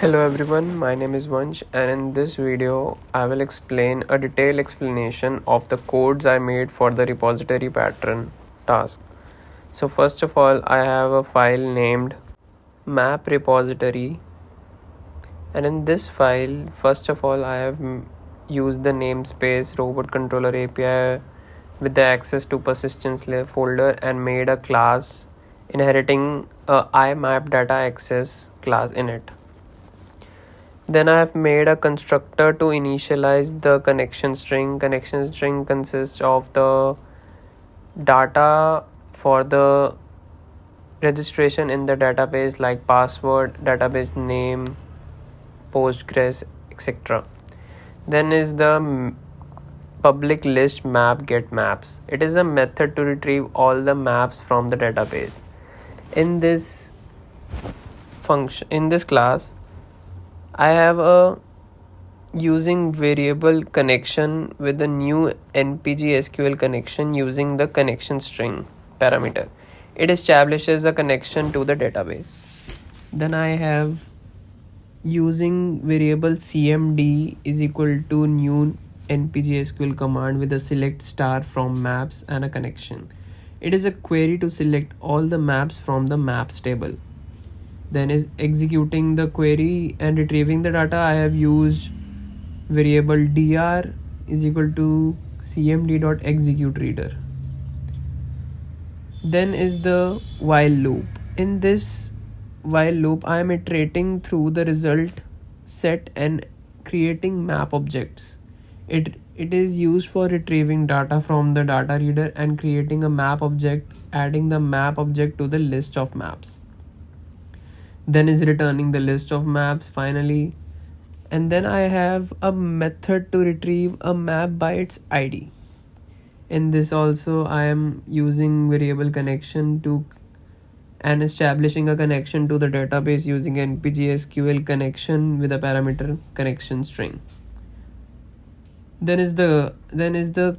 Hello everyone, my name is Vansh, and in this video I will explain a detailed explanation of the codes I made for the repository pattern task. So first of all, I have a file named map repository, and in this file first of all I have used the namespace robot controller API with the access to persistence layer folder and made a class inheriting a imap data access class in it. Then I have made a constructor to initialize the connection string. Connection string consists of the data for the registration in the database like password, database name, Postgres, etc. Then is the public list map get maps. It is a method to retrieve all the maps from the database. In this class, I have a using variable connection with a new npg SQL connection using the connection string parameter. It establishes a connection to the database. Then I have using variable cmd is equal to new npg SQL command with a select star from maps and a connection. It is a query to select all the maps from the maps table. Then is executing the query and retrieving the data. I have used variable dr is equal to cmd.executeReader. Then is the while loop. In this while loop, I am iterating through the result set and creating map objects. It is used for retrieving data from the data reader and creating a map object, adding the map object to the list of maps. Then is returning the list of maps finally. And then I have a method to retrieve a map by its ID. In this also I am using variable connection to and establishing a connection to the database using npg SQL connection with a parameter connection string. Then is the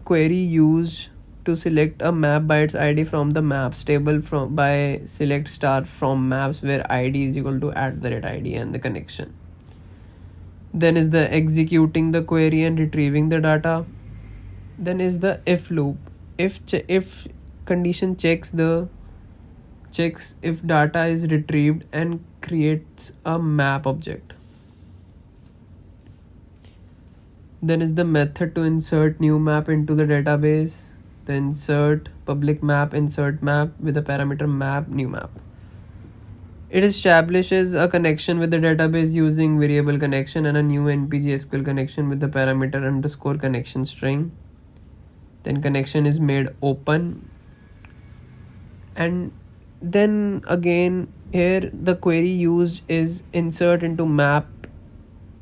query used to select a map by its ID from the maps table by select star from maps where ID is equal to @ID and the connection. Then is the executing the query and retrieving the data. Then is the if loop. If condition checks if data is retrieved and creates a map object. Then is the method to insert new map into the database. The insert public map insert map with a parameter map new map. It establishes a connection with the database using variable connection and a new npg SQL connection with the parameter underscore connection string. Then connection is made open. And then again here the query used is insert into map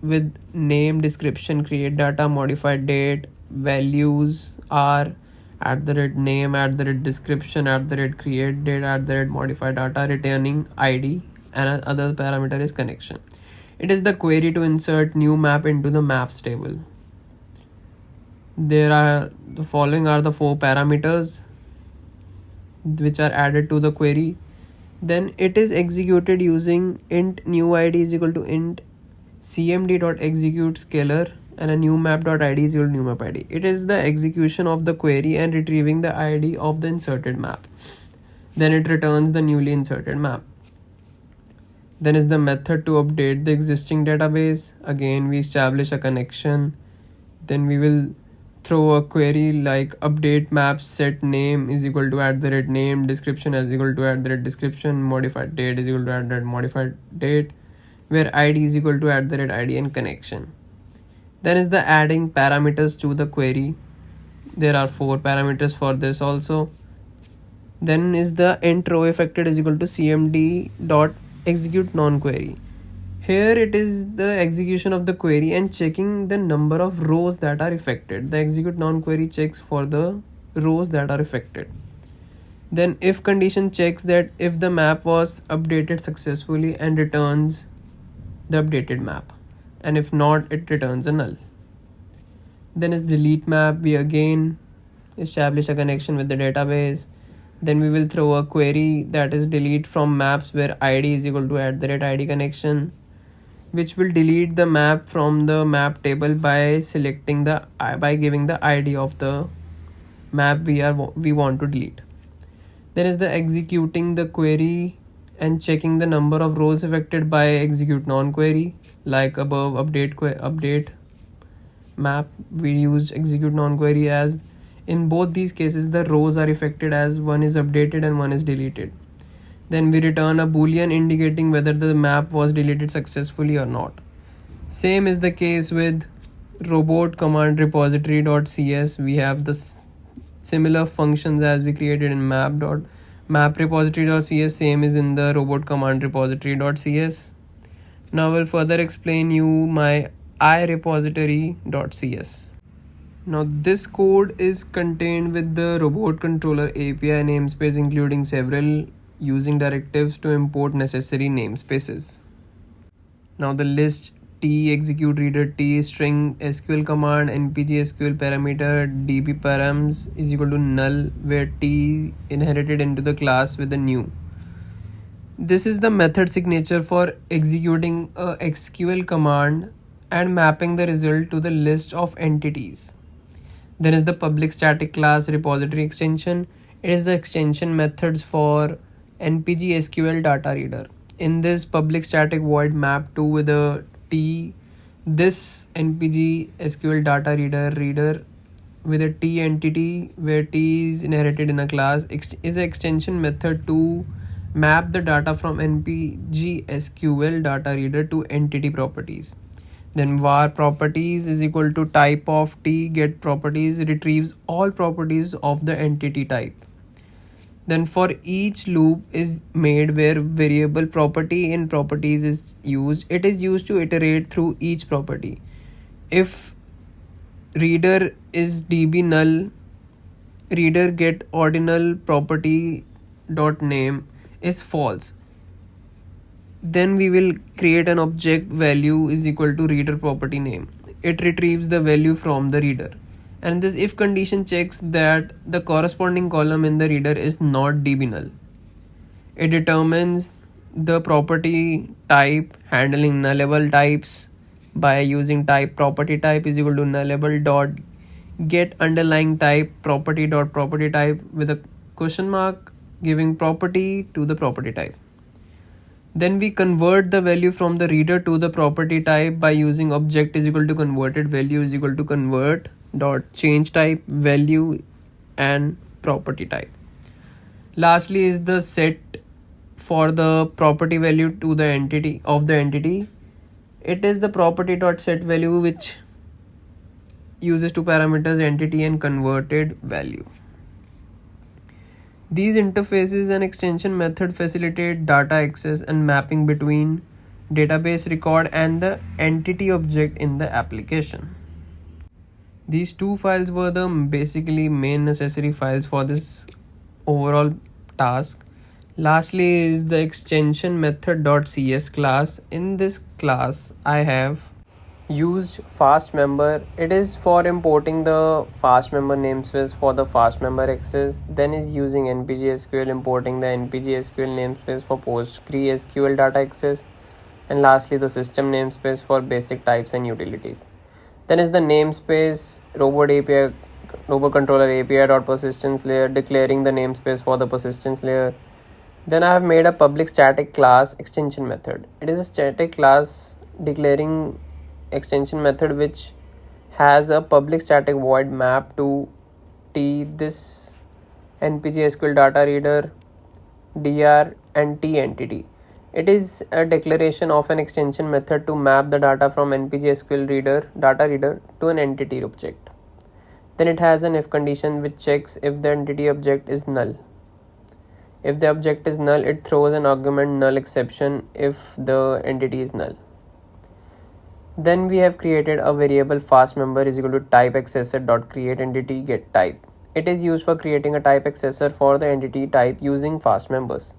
with name, description, create data, modified date, values are @name, @description, @create date, @modified data, returning ID, and other parameter is connection. It is the query to insert new map into the maps table. The following are the 4 parameters which are added to the query. Then it is executed using int new ID is equal to int cmd.execute scalar and a new map.id is equal to new map ID. It is the execution of the query and retrieving the ID of the inserted map. Then it returns the newly inserted map. Then is the method to update the existing database. Again we establish a connection. Then we will throw a query like update maps set name is equal to @name, description is equal to @description, modified date is equal to @modified date, where ID is equal to @ID and connection. Then is the adding parameters to the query. There are 4 parameters for this also. Then is the int row affected is equal to cmd.execute non-query. Here it is the execution of the query and checking the number of rows that are affected. The execute non-query checks for the rows that are affected. Then if condition checks that if the map was updated successfully and returns the updated map, and if not it returns a null. Then is delete map. We again establish a connection with the database. Then we will throw a query that is delete from maps where ID is equal to @ID connection. which will delete the map from the map table by selecting the by giving the ID of the map we want to delete. Then is the executing the query and checking the number of rows affected by execute non-query, like above update map. We used execute non-query as in both these cases the rows are affected as one is updated and one is deleted. Then we return a boolean indicating whether the map was deleted successfully or not. Same is the case with robot command repository.cs. We have the similar functions as we created in map repository.cs. Same is in the robot command repository.cs. Now we'll further explain you my iRepository.cs. Now this code is contained with the robot controller API namespace, including several using directives to import necessary namespaces. Now the list t execute reader t string SQL command npg SQL parameter db params is equal to null, where t inherited into the class with the new. This is the method signature for executing a SQL command and mapping the result to the list of entities. Then is the public static class repository extension. It is the extension methods for npg SQL data reader. In this public static void map to with a t, this npg SQL data reader with a t entity where t is inherited in a class is an extension method to map the data from npg SQL data reader to entity properties. Then var properties is equal to type of t get properties retrieves all properties of the entity type. Then for each loop is made where variable property in properties is used. It is used to iterate through each property. If reader is db null, reader get ordinal property dot name is false, then we will create an object value is equal to reader property name. It retrieves the value from the reader. And this if condition checks that the corresponding column in the reader is not db null. It determines the property type handling nullable types by using type property type is equal to nullable dot get underlying type property dot property type with a question mark giving property to the property type. Then we convert the value from the reader to the property type by using object is equal to converted value is equal to convert dot change type value and property type. Lastly is the set for the property value to the entity of the entity. It is the property dot set value which uses two parameters entity and converted value. These interfaces and extension method facilitate data access and mapping between database record and the entity object in the application. These two files were the basically main necessary files for this overall task. Lastly is the extension method.cs class. In this class I have used fast member. It is for importing the fast member namespace for the fast member access. Then is using npg SQL importing the npg SQL namespace for PostgreSQL data access. And lastly the system namespace for basic types and utilities. Then is the namespace robot controller API.persistence layer declaring the namespace for the persistence layer. Then I have made a public static class extension method. It is a static class declaring extension method which has a public static void map to t this npg SQL data reader dr and t entity. It is a declaration of an extension method to map the data from npg SQL data reader to an entity object. Then it has an if condition which checks if the entity object is null. If the object is null, it throws an argument null exception if the entity is null. Then we have created a variable fast member is equal to type accessor dot create entity get type. It is used for creating a type accessor for the entity type using fast members.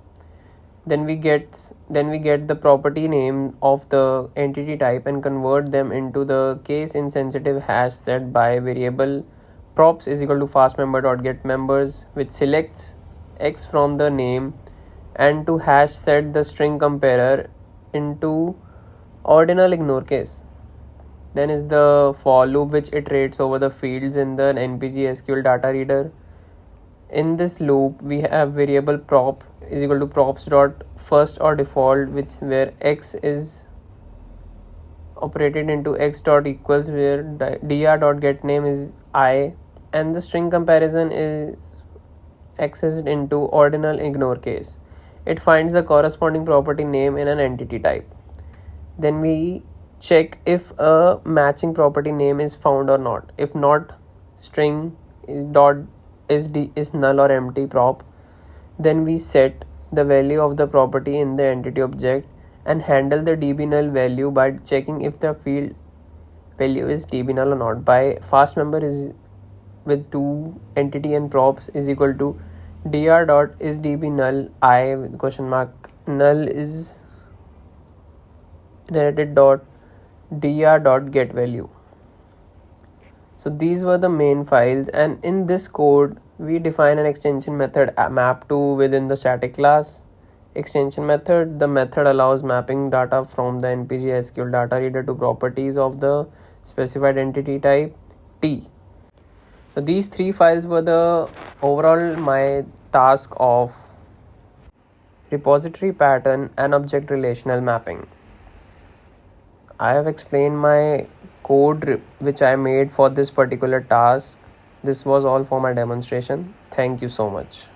Then we get the property name of the entity type and convert them into the case insensitive hash set by variable props is equal to fast member dot get members, which selects x from the name and to hash set the string comparer into Ordinal ignore case. Then is the for loop which iterates over the fields in the NPG SQL data reader. In this loop, we have variable prop is equal to props dot first or default, which where x is operated into x dot equals, where dr dot get name is I, and the string comparison is accessed into ordinal ignore case. It finds the corresponding property name in an entity type. Then we check if a matching property name is found or not. If not, string is dot is null or empty prop. Then we set the value of the property in the entity object and handle the db null value by checking if the field value is db null or not. By fast member is with two entity and props is equal to dr dot is db null I with question mark null is generated dot dr dot get value. So these were the main files, and in this code we define an extension method map to within the static class. Extension method, the method allows mapping data from the npg SQL data reader to properties of the specified entity type T. So these three files were the overall my task of repository pattern and object relational mapping. I have explained my code which I made for this particular task. This was all for my demonstration. Thank you so much.